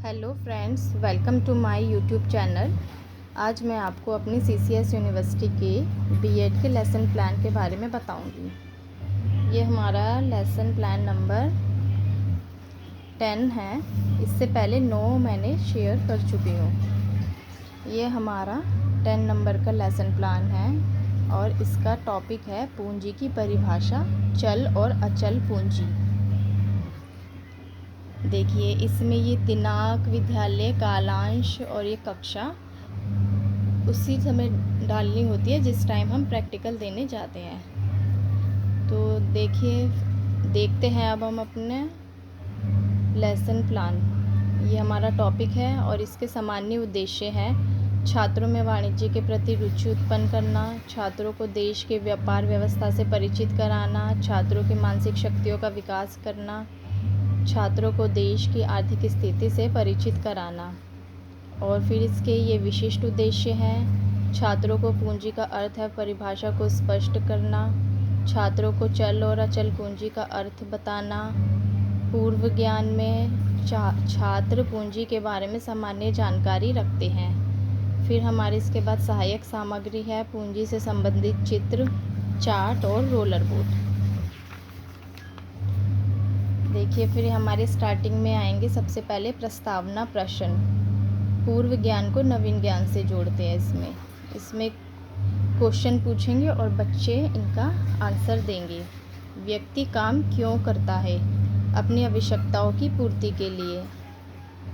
Hello friends, welcome to my YouTube channel. आज मैं आपको अपनी सीसीएस यूनिवर्सिटी के बीएड के लेसन प्लान के बारे में बताऊंगी। ये हमारा लेसन प्लान नंबर 10 है। इससे पहले 9 मैंने शेयर कर चुकी हूँ। ये हमारा 10 नंबर का लेसन प्लान है और इसका टॉपिक है पूंजी की परिभाषा, चल और अचल पूंजी। देखिए, इसमें ये दिनांक, विद्यालय, कालांश और ये कक्षा उसी समय डालनी होती है जिस टाइम हम प्रैक्टिकल देने जाते हैं। तो देखते हैं अब हम अपने लेसन प्लान। ये हमारा टॉपिक है और इसके सामान्य उद्देश्य हैं छात्रों में वाणिज्य के प्रति रुचि उत्पन्न करना, छात्रों को देश के व्यापार व्यवस्था से परिचित कराना, छात्रों की मानसिक शक्तियों का विकास करना, छात्रों को देश की आर्थिक स्थिति से परिचित कराना। और फिर इसके ये विशिष्ट उद्देश्य हैं छात्रों को पूंजी का अर्थ है परिभाषा को स्पष्ट करना, छात्रों को चल और अचल पूंजी का अर्थ बताना, पूर्व ज्ञान में छात्र पूंजी के बारे में सामान्य जानकारी रखते हैं। फिर हमारे इसके बाद सहायक सामग्री है पूंजी से संबंधित चित्र, चार्ट और रोलर बोर्ड। देखिए, फिर हमारे स्टार्टिंग में आएंगे सबसे पहले प्रस्तावना प्रश्न। पूर्व ज्ञान को नवीन ज्ञान से जोड़ते हैं। इसमें क्वेश्चन पूछेंगे और बच्चे इनका आंसर देंगे। व्यक्ति काम क्यों करता है? अपनी आवश्यकताओं की पूर्ति के लिए।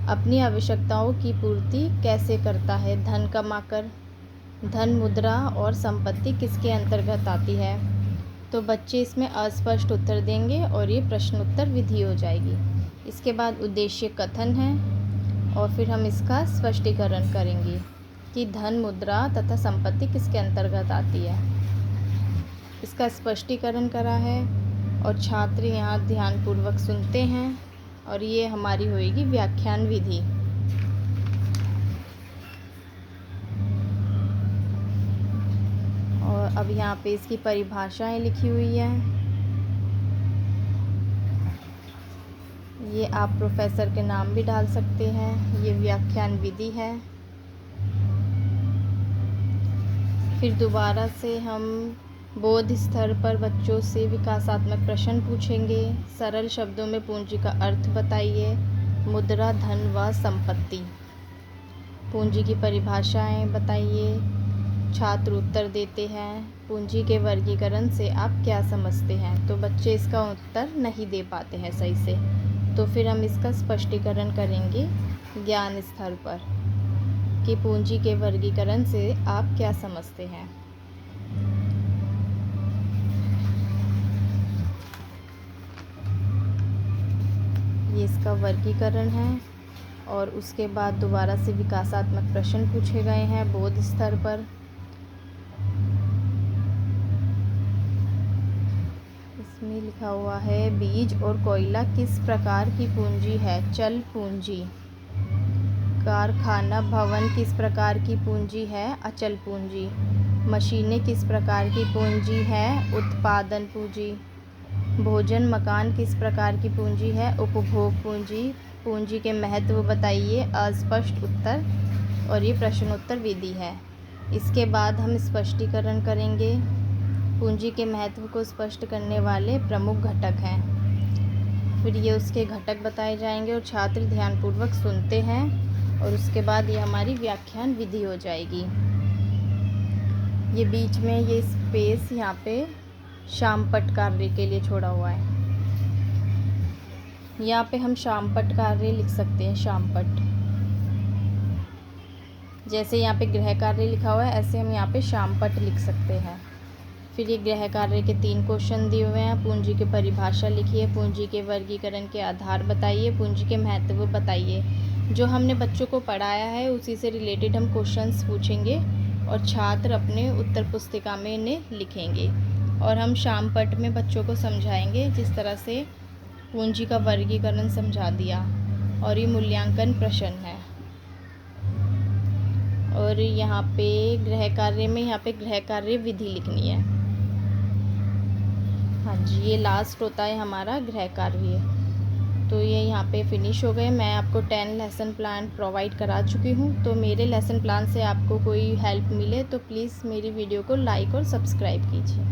अपनी आवश्यकताओं की पूर्ति कैसे करता है? धन कमाकर। धन, मुद्रा और संपत्ति किसके अंतर्गत आती है? तो बच्चे इसमें अस्पष्ट उत्तर देंगे और ये प्रश्न उत्तर विधि हो जाएगी। इसके बाद उद्देश्य कथन है और फिर हम इसका स्पष्टीकरण करेंगे कि धन, मुद्रा तथा संपत्ति किसके अंतर्गत आती है। इसका स्पष्टीकरण करा है और छात्र यहाँ ध्यानपूर्वक सुनते हैं और ये हमारी होएगी व्याख्यान विधि। और अब यहाँ पे इसकी परिभाषाएं लिखी हुई है। ये आप प्रोफेसर के नाम भी डाल सकते हैं। ये व्याख्यान विधि है। फिर दोबारा से हम बोध स्तर पर बच्चों से विकासात्मक प्रश्न पूछेंगे। सरल शब्दों में पूंजी का अर्थ बताइए। मुद्रा, धन व संपत्ति। पूंजी की परिभाषाएं बताइए। छात्र उत्तर देते हैं। पूंजी के वर्गीकरण से आप क्या समझते हैं? तो बच्चे इसका उत्तर नहीं दे पाते हैं सही से। तो फिर हम इसका स्पष्टीकरण करेंगे ज्ञान स्तर पर कि पूंजी के वर्गीकरण से आप क्या समझते हैं। ये इसका वर्गीकरण है और उसके बाद दोबारा से विकासात्मक प्रश्न पूछे गए हैं बोध स्तर पर। इसमें लिखा हुआ है बीज और कोयला किस प्रकार की पूंजी है? चल पूंजी। कारखाना, भवन किस प्रकार की पूंजी है? अचल पूंजी। मशीनें किस प्रकार की पूंजी है? उत्पादन पूंजी। भोजन, मकान किस प्रकार की पूंजी है? उपभोग पूंजी। पूंजी के महत्व बताइए। अस्पष्ट उत्तर और ये प्रश्नोत्तर विधि है। इसके बाद हम स्पष्टीकरण करेंगे। पूंजी के महत्व को स्पष्ट करने वाले प्रमुख घटक हैं। फिर ये उसके घटक बताए जाएंगे और छात्र ध्यानपूर्वक सुनते हैं और उसके बाद ये हमारी व्याख्यान विधि हो जाएगी। ये बीच में ये स्पेस यहाँ पे शामपट कार्य के लिए छोड़ा हुआ है। यहाँ पे हम शामपट कार्य लिख सकते हैं। शामपट, जैसे यहाँ पे गृह कार्य लिखा हुआ है ऐसे हम यहाँ पे शामपट लिख सकते हैं। फिर ये गृह कार्य के 3 क्वेश्चन दिए हुए हैं। पूंजी की परिभाषा लिखिए। पूंजी के वर्गीकरण के आधार बताइए। पूंजी के महत्व बताइए। जो हमने बच्चों को पढ़ाया है उसी से रिलेटेड हम क्वेश्चंस पूछेंगे और छात्र अपने उत्तर पुस्तिका में इन्हें लिखेंगे और हम शामपट में बच्चों को समझाएंगे। जिस तरह से पूंजी का वर्गीकरण समझा दिया और ये मूल्यांकन प्रश्न है। और यहाँ पे गृह कार्य में यहाँ पे गृह कार्य विधि लिखनी है। हाँ जी, ये लास्ट होता है हमारा गृह कार्य। तो ये यहाँ पे फिनिश हो गए। मैं आपको 10 लेसन प्लान प्रोवाइड करा चुकी हूँ। तो मेरे लेसन प्लान से आपको कोई हेल्प मिले तो प्लीज़ मेरी वीडियो को लाइक और सब्सक्राइब कीजिए।